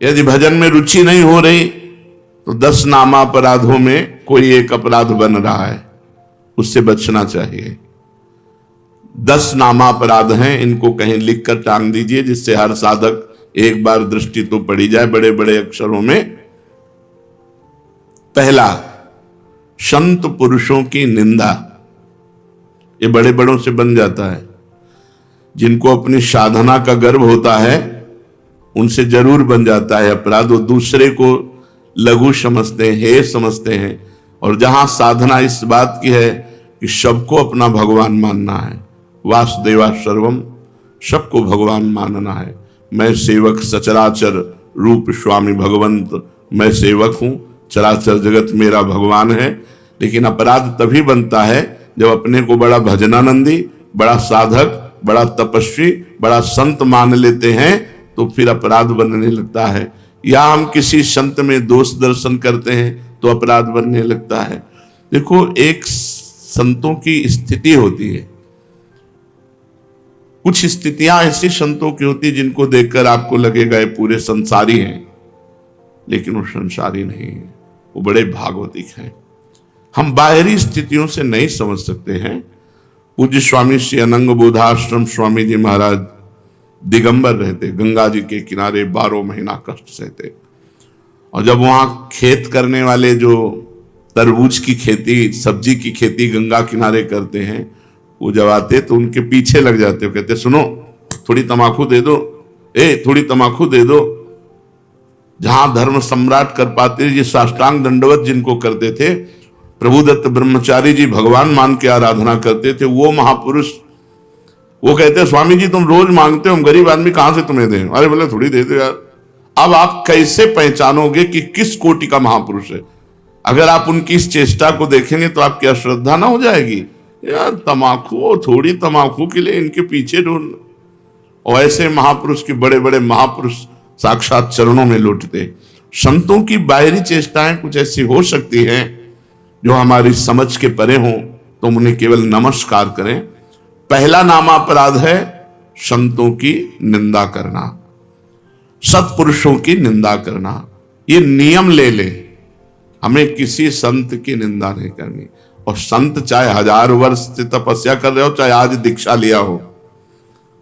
यदि भजन में रुचि नहीं हो रही तो 10 नामापराधों में कोई एक अपराध बन रहा है, उससे बचना चाहिए। 10 नामापराध हैं, इनको कहीं लिखकर टांग दीजिए जिससे हर साधक एक बार दृष्टि तो पड़ी जाए बड़े बड़े अक्षरों में। पहला, संत पुरुषों की निंदा। ये बड़े बड़ों से बन जाता है, जिनको अपनी साधना का गर्व होता है उनसे जरूर बन जाता है अपराध। वो दूसरे को लघु समझते हैं, हे समझते हैं। और जहां साधना इस बात की है कि सबको अपना भगवान मानना है, वासुदेवा सर्वम, सबको भगवान मानना है। मैं सेवक सचराचर रूप स्वामी भगवंत, मैं सेवक हूं, चराचर जगत मेरा भगवान है। लेकिन अपराध तभी बनता है जब अपने को बड़ा भजनानंदी, बड़ा साधक, बड़ा तपस्वी, बड़ा संत मान लेते हैं, तो फिर अपराध बनने लगता है। या हम किसी संत में दोष दर्शन करते हैं तो अपराध बनने लगता है। देखो, एक संतों की स्थिति होती है, कुछ स्थितियां ऐसी संतों की होती है जिनको देखकर आपको लगेगा ये पूरे संसारी हैं, लेकिन वो संसारी नहीं है, वो बड़े भागवतिक हैं। हम बाहरी स्थितियों से नहीं समझ सकते हैं। पूज्य स्वामी श्री अनंग बोधाश्रम स्वामी जी महाराज दिगंबर रहते, गंगा जी के किनारे 12 महीना कष्ट सहते। और जब वहां खेत करने वाले जो तरबूज की खेती, सब्जी की खेती गंगा किनारे करते हैं, वो जब आते तो उनके पीछे लग जाते, कहते सुनो थोड़ी तमाकू दे दो, थोड़ी तमाकू दे दो। जहां धर्म सम्राट कर पाते, ये साष्टांग दंडवत जिनको करते थे, प्रभुदत्त ब्रह्मचारी जी भगवान मान के आराधना करते थे, वो महापुरुष, वो कहते स्वामी जी तुम रोज मांगते हो, हम गरीब आदमी कहां से तुम्हें दें? अरे बोले थोड़ी दे दो यार। अब आप कैसे पहचानोगे कि किस कोटि का महापुरुष है? अगर आप उनकी इस चेष्टा को देखेंगे तो आपकी अश्रद्धा ना हो जाएगी, यार तमाकू, थोड़ी तमाकू के लिए इनके पीछे ढूंढ। और ऐसे महापुरुष के बड़े बड़े महापुरुष साक्षात चरणों में लौटते। संतों की बाहरी चेष्टाएं कुछ ऐसी हो सकती हैं जो हमारी समझ के परे हों, तो उन्हें केवल नमस्कार करें। पहला नामापराध है संतों की निंदा करना, सत्पुरुषों की निंदा करना। ये नियम ले ले, हमें किसी संत की निंदा नहीं करनी। और संत चाहे 1000 वर्ष से तपस्या कर रहे हो, चाहे आज दीक्षा लिया हो,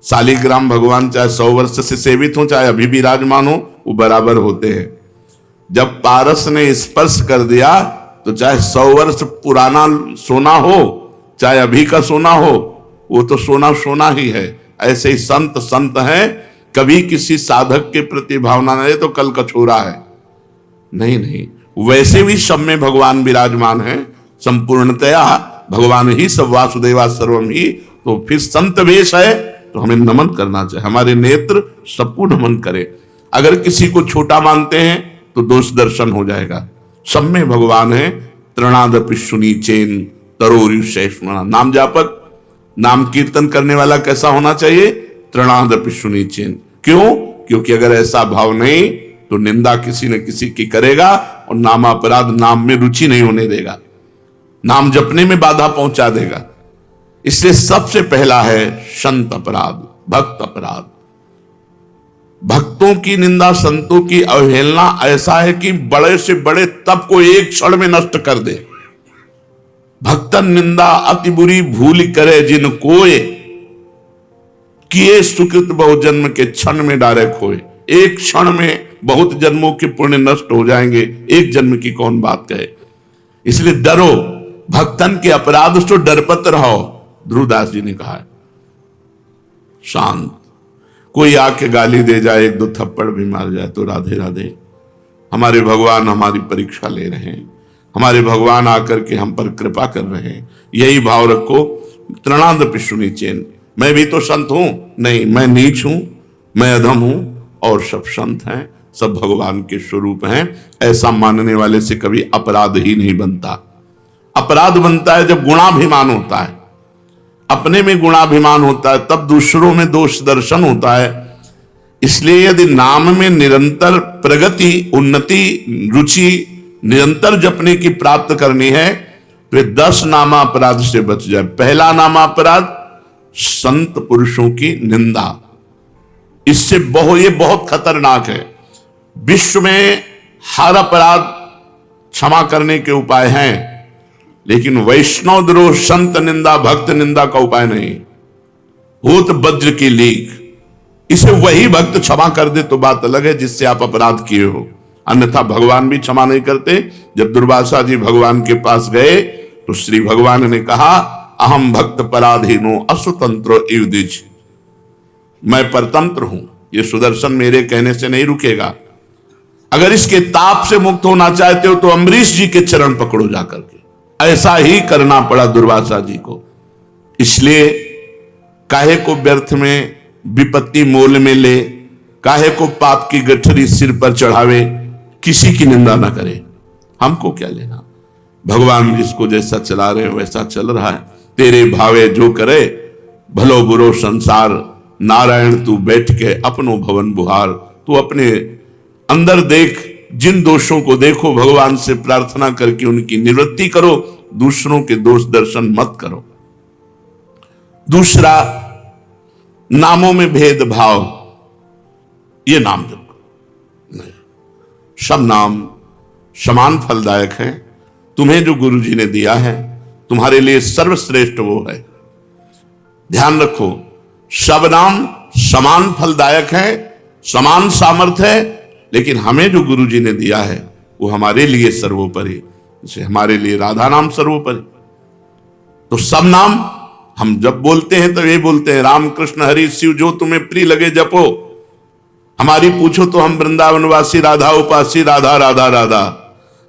शालिग्राम भगवान चाहे 100 वर्ष से सेवित हो, चाहे अभी विराजमान हो, वो बराबर होते हैं। जब पारस ने स्पर्श कर दिया तो चाहे 100 वर्ष पुराना सोना हो, चाहे अभी का सोना हो, वो तो सोना सोना ही है। ऐसे ही संत संत हैं, कभी किसी साधक के प्रति भावना नहीं तो कल कछोरा है, नहीं नहीं। वैसे भी सब में भगवान विराजमान है, संपूर्णतया भगवान ही सब, वासुदेवा सर्वम ही। तो फिर संत वेश है तो हमें नमन करना चाहिए, हमारे नेत्र सबको नमन करें। अगर किसी को छोटा मानते हैं तो दोष दर्शन हो जाएगा। सब में भगवान है। तृणादपि सुनीचेन तरोरिषैष्मणा। नाम जापक, नाम कीर्तन करने वाला कैसा होना चाहिए? तृणादपि सुनीचेन। क्यों? क्योंकि अगर ऐसा भाव नहीं तो निंदा किसी न किसी की करेगा और नामापराध, नाम में रुचि नहीं होने देगा, नाम जपने में बाधा पहुंचा देगा। इसलिए सबसे पहला है संत अपराध, भक्त अपराध। भक्तों की निंदा, संतों की अवहेलना ऐसा है कि बड़े से बड़े तप को एक क्षण में नष्ट कर दे। भक्तन निंदा अति बुरी भूल करे जिन कोय, किए सुकृत बहु जन्म के क्षण में डारे खोए। एक क्षण में बहुत जन्मों के पुण्य नष्ट हो जाएंगे, एक जन्म की कौन बात कहे। इसलिए डरो, भक्तन के अपराध से डरपत रहो। ध्रुवदास जी ने कहा है शांत। कोई आके गाली दे जाए, 1-2 थप्पड़ भी मार जाए तो राधे राधे। हमारे भगवान हमारी परीक्षा ले रहे हैं, हमारे भगवान आकर के हम पर कृपा कर रहे हैं, यही भाव रखो। तृणादपि सुनीचेन। मैं भी तो संत हूं? नहीं, मैं नीच हूं, मैं अधम हूं, और सब संत हैं, सब भगवान के स्वरूप हैं। ऐसा मानने वाले से कभी अपराध ही नहीं बनता। अपराध बनता है जब गुणाभिमान होता है, अपने में गुणाभिमान होता है, तब दूसरों में दोष दर्शन होता है। इसलिए यदि नाम में निरंतर प्रगति, उन्नति, रुचि निरंतर जपने की प्राप्त करनी है तो 10 नामापराध से बच जाए। पहला नामापराध संत पुरुषों की निंदा। इससे ये बहुत खतरनाक है। विश्व में हर अपराध क्षमा करने के उपाय हैं, लेकिन वैष्णव द्रोह, संत निंदा, भक्त निंदा का उपाय नहीं। होत वज्र की लीक, इसे वही भक्त क्षमा कर दे तो बात अलग है जिससे आप अपराध किए हो, अन्यथा भगवान भी क्षमा नहीं करते। जब दुर्वासा जी भगवान के पास गए तो श्री भगवान ने कहा, अहम भक्त पराधीनो असुतंत्रो युधिष्ठिर, मैं परतंत्र हूं, ये सुदर्शन मेरे कहने से नहीं रुकेगा। अगर इसके ताप से मुक्त होना चाहते हो तो अम्बरीश जी के चरण पकड़ो जाकर के। ऐसा ही करना पड़ा दुर्वासा जी को। इसलिए काहे को व्यर्थ में विपत्ति मोल में ले, काहे को पाप की गठरी सिर पर चढ़ावे, किसी की निंदा ना करे, हमको क्या लेना। भगवान जिसको जैसा चला रहे हो वैसा चल रहा है। तेरे भावे जो करे भलो बुरो संसार, नारायण तू बैठ के अपनो भवन बुहार। तू अपने अंदर देख, जिन दोषों को देखो भगवान से प्रार्थना करके उनकी निवृत्ति करो, दूसरों के दोष दर्शन मत करो। दूसरा, नामों में भेदभाव, ये नाम जप करो नहीं, सब नाम समान फलदायक हैं। तुम्हें जो गुरु जी ने दिया है तुम्हारे लिए सर्वश्रेष्ठ वो है। ध्यान रखो, सब नाम समान फलदायक है, समान सामर्थ्य है, लेकिन हमें जो गुरु जी ने दिया है वो हमारे लिए सर्वोपरि। जैसे हमारे लिए राधा नाम सर्वोपरि, तो सब नाम हम जब बोलते हैं तो ये बोलते हैं राम कृष्ण हरि शिव जो तुम्हें प्रिय लगे जपो। हमारी पूछो तो हम वृंदावनवासी राधा उपासी, राधा राधा राधा।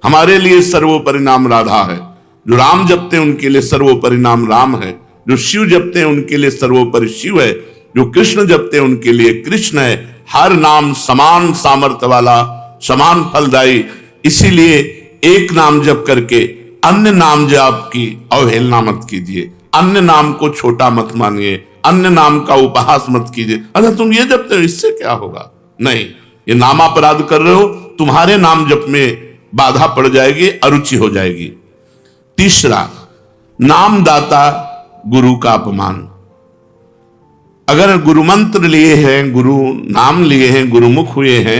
हमारे लिए सर्वोपरि नाम राधा है। जो राम जपते हैं उनके लिए सर्वोपरि नाम राम है। जो शिव जपते हैं उनके लिए सर्वोपरि शिव है। जो कृष्ण जपते हैं उनके लिए कृष्ण है। हर नाम समान सामर्थ्य वाला, समान फलदायी। इसीलिए एक नाम जप करके अन्य नाम जाप की अवहेलना मत कीजिए, अन्य नाम को छोटा मत मानिए, अन्य नाम का उपहास मत कीजिए। अरे तुम ये जपते हो इससे क्या होगा, नहीं, ये नामापराध कर रहे हो, तुम्हारे नाम जप में बाधा पड़ जाएगी, अरुचि हो जाएगी। तीसरा, नामदाता गुरु का अपमान। अगर गुरु मंत्र लिए हैं, गुरु नाम लिए हैं, गुरुमुख हुए हैं,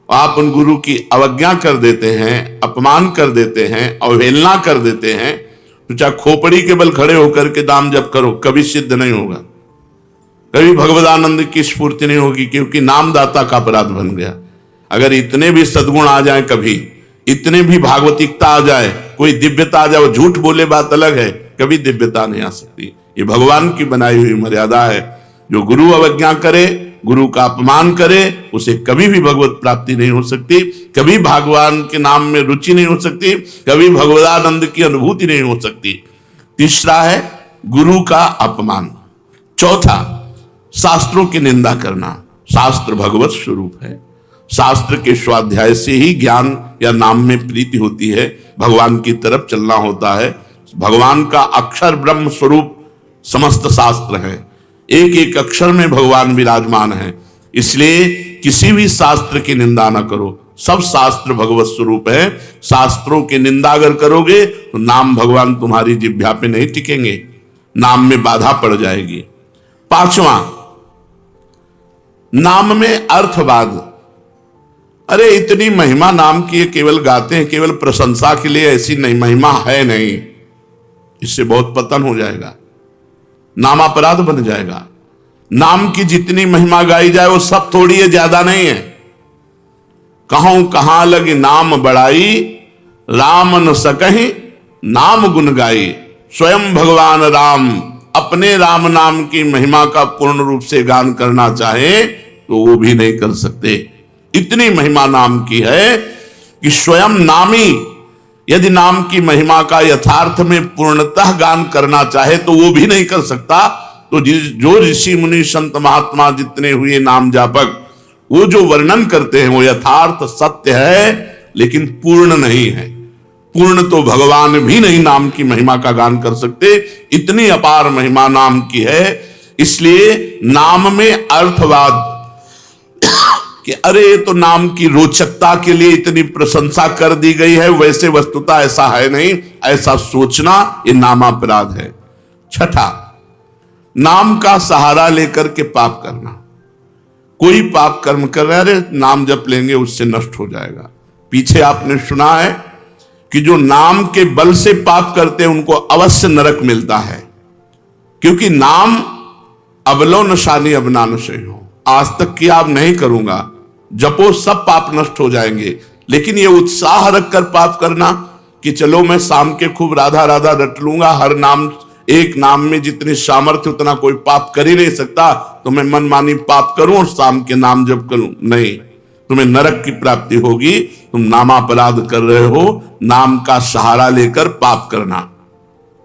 आप उन गुरु की अवज्ञा कर देते हैं, अपमान कर देते हैं, अवहेलना कर देते हैं, तो चाहे खोपड़ी के बल खड़े होकर के नाम जप करो, कभी सिद्ध नहीं होगा, कभी भगवदानंद की स्फूर्ति नहीं होगी, क्योंकि नामदाता का अपराध बन गया। अगर इतने भी सद्गुण आ जाए, कभी इतने भी भागवतिकता आ जाए, कोई दिव्यता आ जाए, वो झूठ बोले बात अलग है, कभी दिव्यता नहीं आ सकती। ये भगवान की बनाई हुई मर्यादा है। जो गुरु अवज्ञा करे, गुरु का अपमान करे, उसे कभी भी भगवत प्राप्ति नहीं हो सकती, कभी भगवान के नाम में रुचि नहीं हो सकती, कभी भगवदानंद की अनुभूति नहीं हो सकती। तीसरा है गुरु का अपमान। चौथा, शास्त्रों की निंदा करना। शास्त्र भगवत स्वरूप है। शास्त्र के स्वाध्याय से ही ज्ञान या नाम में प्रीति होती है, भगवान की तरफ चलना होता है। भगवान का अक्षर ब्रह्म स्वरूप समस्त शास्त्र है, एक एक अक्षर में भगवान विराजमान है। इसलिए किसी भी शास्त्र की निंदा ना करो, सब शास्त्र भगवत स्वरूप है। शास्त्रों की निंदा अगर करोगे तो नाम भगवान तुम्हारी जिह्वा पे नहीं टिकेंगे, नाम में बाधा पड़ जाएगी। पांचवा, नाम में अर्थवाद। अरे इतनी महिमा नाम की, केवल गाते हैं, केवल प्रशंसा के लिए, ऐसी नहीं महिमा है नहीं, इससे बहुत पतन हो जाएगा, नामापराध बन जाएगा। नाम की जितनी महिमा गाई जाए वो सब थोड़ी है, ज्यादा नहीं है। कहूं कहां लगी नाम बड़ाई, राम न सकहि नाम गुण गाई। स्वयं भगवान राम अपने राम नाम की महिमा का पूर्ण रूप से गान करना चाहे तो वो भी नहीं कर सकते। इतनी महिमा नाम की है कि स्वयं नामी यदि नाम की महिमा का यथार्थ में पूर्णतः गान करना चाहे तो वो भी नहीं कर सकता। तो जो ऋषि मुनि संत महात्मा जितने हुए नाम जापक, वो जो वर्णन करते हैं वो यथार्थ सत्य है, लेकिन पूर्ण नहीं है। पूर्ण तो भगवान भी नहीं नाम की महिमा का गान कर सकते, इतनी अपार महिमा नाम की है। इसलिए नाम में अर्थवाद कि अरे तो नाम की रोचकता के लिए इतनी प्रशंसा कर दी गई है, वैसे वस्तुतः ऐसा है नहीं, ऐसा सोचना ये नामापराध है। छठा, नाम का सहारा लेकर के पाप करना। कोई पाप कर्म कर रहे, अरे नाम जप लेंगे उससे नष्ट हो जाएगा। पीछे आपने सुना है कि जो नाम के बल से पाप करते हैं उनको अवश्य नरक मिलता है, क्योंकि नाम अबलो नशानी अबना नशे हो, आज तक कि आप नहीं करूंगा, जपो सब पाप नष्ट हो जाएंगे। लेकिन ये उत्साह रखकर पाप करना कि चलो मैं शाम के खूब राधा राधा रट लूंगा, हर नाम, एक नाम में जितनी सामर्थ्य उतना कोई पाप कर ही नहीं सकता, तो मैं मनमानी पाप करूं और शाम के नाम जप करूं, नहीं, तुम्हें नरक की प्राप्ति होगी। तुम नामापराध कर रहे हो, नाम का सहारा लेकर पाप करना।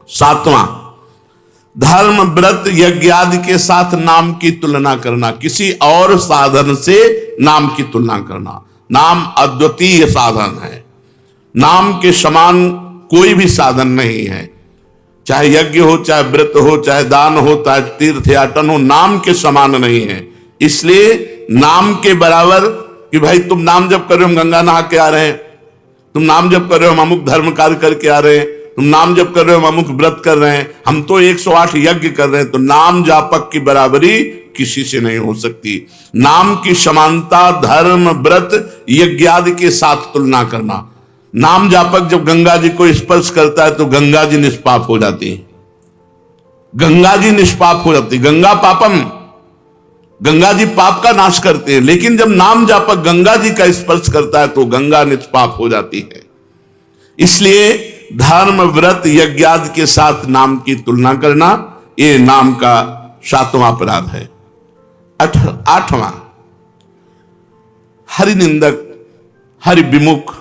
7वां, धर्म व्रत यज्ञ आदि के साथ नाम की तुलना करना, किसी और साधन से नाम की तुलना करना। नाम अद्वितीय साधन है, नाम के समान कोई भी साधन नहीं है, चाहे यज्ञ हो, चाहे व्रत हो, चाहे दान हो, चाहे तीर्थ याटन हो, नाम के समान नहीं है। इसलिए नाम के बराबर कि भाई तुम नाम जप कर रहे हो, हम गंगा नहा के आ रहे हैं, तुम नाम जप कर रहे हो, हम अमुक धर्म कार्य करके आ रहे हैं, तुम नाम जप कर रहे हो, हम अमुक व्रत कर रहे हैं, हम तो 108 यज्ञ कर रहे हैं, तो नाम जापक की बराबरी किसी से नहीं हो सकती। नाम की समानता धर्म व्रत यज्ञ आदि के साथ तुलना करना। नाम जापक जब गंगा जी को स्पर्श करता है तो गंगा जी निष्पाप हो जाती है, गंगा जी निष्पाप हो जाती, गंगा पापम, गंगा जी पाप का नाश करते हैं। लेकिन जब नाम जापक गंगा जी का स्पर्श करता है तो गंगा निष्पाप हो जाती है। इसलिए धर्म व्रत यज्ञ आदि के साथ नाम की तुलना करना, ये नाम का 7वां अपराध है। 8वां, हरि निंदक, हरि विमुख,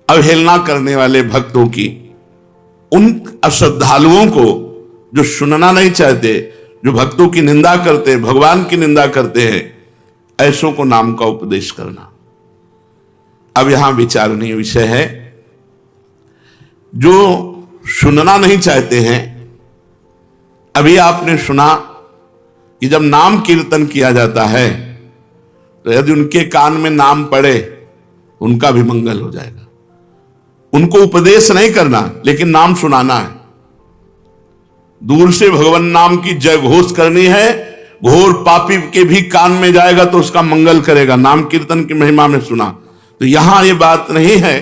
अवहेलना करने वाले भक्तों की, उन अश्रद्धालुओं को जो सुनना नहीं चाहते, जो भक्तों की निंदा करते, भगवान की निंदा करते हैं, ऐसों को नाम का उपदेश करना। अब यहां विचारणीय विषय है, जो सुनना नहीं चाहते हैं, अभी आपने सुना कि जब नाम कीर्तन किया जाता है तो यदि उनके कान में नाम पड़े उनका भी मंगल हो जाएगा। उनको उपदेश नहीं करना, लेकिन नाम सुनाना है। दूर से भगवान नाम की जय घोष करनी है, घोर पापी के भी कान में जाएगा तो उसका मंगल करेगा, नाम कीर्तन की महिमा में सुना। तो यहां ये बात नहीं है,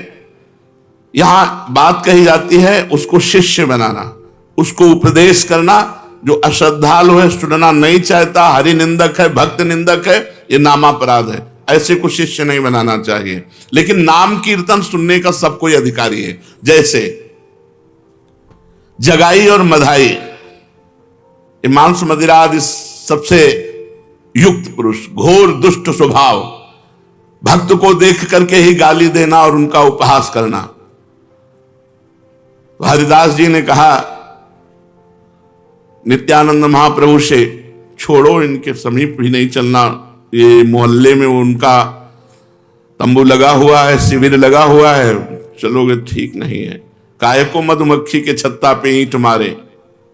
यहां बात कही जाती है उसको शिष्य बनाना, उसको उपदेश करना। जो अश्रद्धालु है, सुनना नहीं चाहता, हरि निंदक है, भक्त निंदक है, ये नामापराध है, ऐसे को शिष्य नहीं बनाना चाहिए। लेकिन नाम कीर्तन सुनने का सब कोई अधिकारी है। जैसे जगाई और मधाई, मांस मदिरा आदि सबसे युक्त पुरुष, घोर दुष्ट स्वभाव, भक्त को देख करके ही गाली देना और उनका उपहास करना। हरिदास जी ने कहा नित्यानंद महाप्रभु से, छोड़ो, इनके समीप भी नहीं चलना, ये मोहल्ले में उनका तंबू लगा हुआ है, शिविर लगा हुआ है, चलोगे ठीक नहीं है। काय को मधुमक्खी के छत्ता पे ईंट मारे,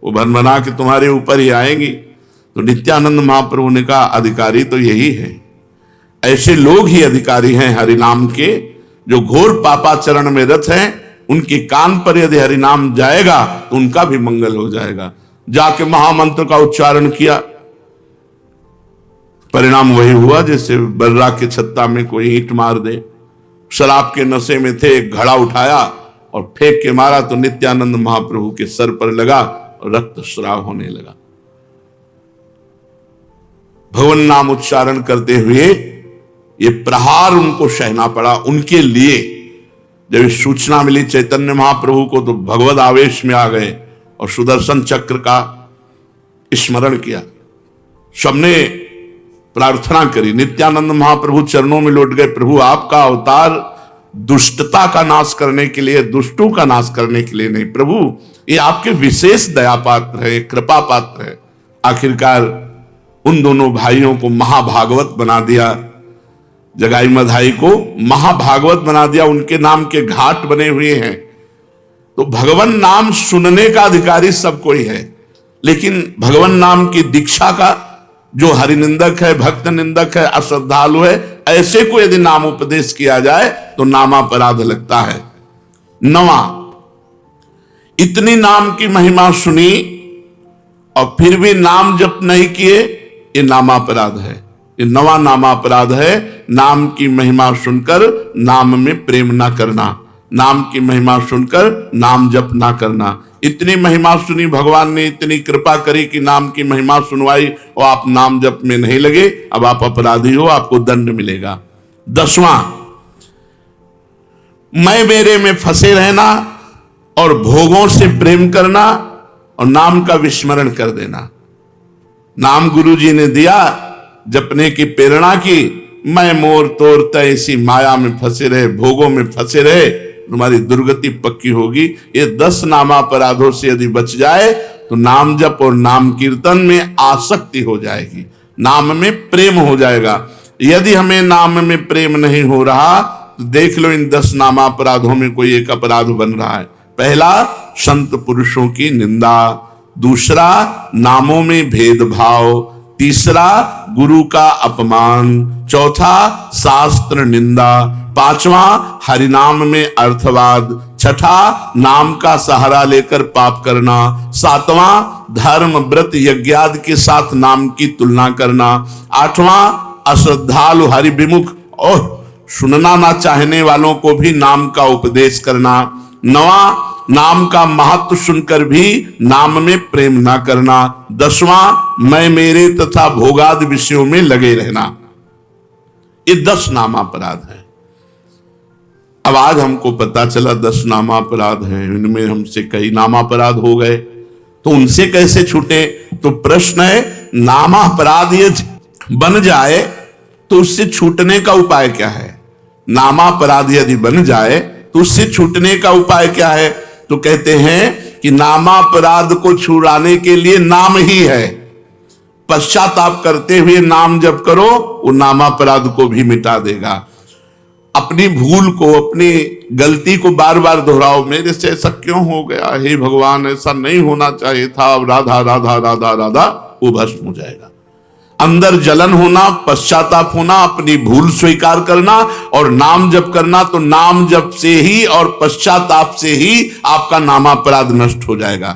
वो भनभना के तुम्हारे ऊपर ही आएंगी। तो नित्यानंद महाप्रभु ने कहा अधिकारी तो यही है, ऐसे लोग ही अधिकारी हैं हरिनाम के, जो घोर पापाचरण में रत हैं, उनके कान पर यदि हरिनाम जाएगा तो उनका भी मंगल हो जाएगा। जाके महामंत्र का उच्चारण किया, परिणाम वही हुआ जैसे बर्रा के छत्ता में कोई ईंट मार दे। शराब के नशे में थे, एक घड़ा उठाया और फेंक के मारा तो नित्यानंद महाप्रभु के सर पर लगा और रक्त स्राव होने लगा। भगवान नाम उच्चारण करते हुए ये प्रहार उनको सहना पड़ा। उनके लिए जब सूचना मिली चैतन्य महाप्रभु को तो भगवद आवेश में आ गए और सुदर्शन चक्र का स्मरण किया। सबने प्रार्थना करी, नित्यानंद महाप्रभु चरणों में लौट गए, प्रभु आपका अवतार दुष्टता का नाश करने के लिए, दुष्टों का नाश करने के लिए नहीं, प्रभु ये आपके विशेष दया पात्र है, कृपा पात्र है। आखिरकार उन दोनों भाइयों को महाभागवत बना दिया, जगाई मधाई को महाभागवत बना दिया, उनके नाम के घाट बने हुए हैं। तो भगवान नाम सुनने का अधिकारी सब कोई है, लेकिन भगवान नाम की दीक्षा का जो हरिनिंदक है, भक्त निंदक है, अश्रद्धालु है, ऐसे को यदि नाम उपदेश किया जाए तो नामापराध लगता है। 9वां, इतनी नाम की महिमा सुनी और फिर भी नाम जप नहीं किए, ये नामापराध है, ये नवा नामापराध है। नाम की महिमा सुनकर नाम में प्रेम ना करना, नाम की महिमा सुनकर नाम जप ना करना। इतनी महिमा सुनी, भगवान ने इतनी कृपा करी कि नाम की महिमा सुनवाई और आप नाम जप में नहीं लगे, अब आप अपराधी हो, आपको दंड मिलेगा। 10वां, मैं मेरे में फंसे रहना और भोगों से प्रेम करना और नाम का विस्मरण कर देना। नाम गुरु जी ने दिया, जपने की प्रेरणा की, मैं मोर तोर तय इसी माया में फंसे रहे, भोगों में फंसे रहे, तुम्हारी दुर्गति पक्की होगी। ये 10 नामापराधों से यदि बच जाए तो नाम जप और नाम कीर्तन में आसक्ति हो जाएगी, नाम में प्रेम हो जाएगा। यदि हमें नाम में प्रेम नहीं हो रहा तो देख लो इन 10 नामापराधों में कोई एक अपराध बन रहा है। पहला, संत पुरुषों की निंदा। दूसरा, नामों में भेदभाव। तीसरा, गुरु का अपमान। चौथा, शास्त्र निंदा। पांचवा, हरिनाम में अर्थवाद। छठा, नाम का सहारा लेकर पाप करना। सातवां, धर्म व्रत यज्ञादि के साथ नाम की तुलना करना। आठवां, अश्रद्धालु हरिविमुख और सुनना ना चाहने वालों को भी नाम का उपदेश करना। नवा, नाम का महत्व सुनकर भी नाम में प्रेम ना करना। 10वां, मैं मेरे तथा भोगादि विषयों में लगे रहना। ये 10 नामापराध है। अब आज हमको पता चला 10 नामापराध हैं, इनमें हमसे कई नामापराध हो गए, तो उनसे कैसे छूटे? तो प्रश्न है, नामापराध ये बन जाए तो उससे छूटने का उपाय क्या है? नामापराध यदि बन जाए तो उससे छूटने का उपाय क्या है? तो कहते हैं कि नामापराध को छुड़ाने के लिए नाम ही है। पश्चाताप करते हुए नाम जप करो, वो नामापराध को भी मिटा देगा। अपनी भूल को, अपनी गलती को बार बार दोहराओ, मेरे से ऐसा क्यों हो गया, हे भगवान ऐसा नहीं होना चाहिए था, अब राधा राधा राधा राधा, वो भस्म हो जाएगा। अंदर जलन होना, पश्चाताप होना, अपनी भूल स्वीकार करना और नाम जप करना, तो नाम जप से ही और पश्चाताप से ही आपका नामापराध नष्ट हो जाएगा।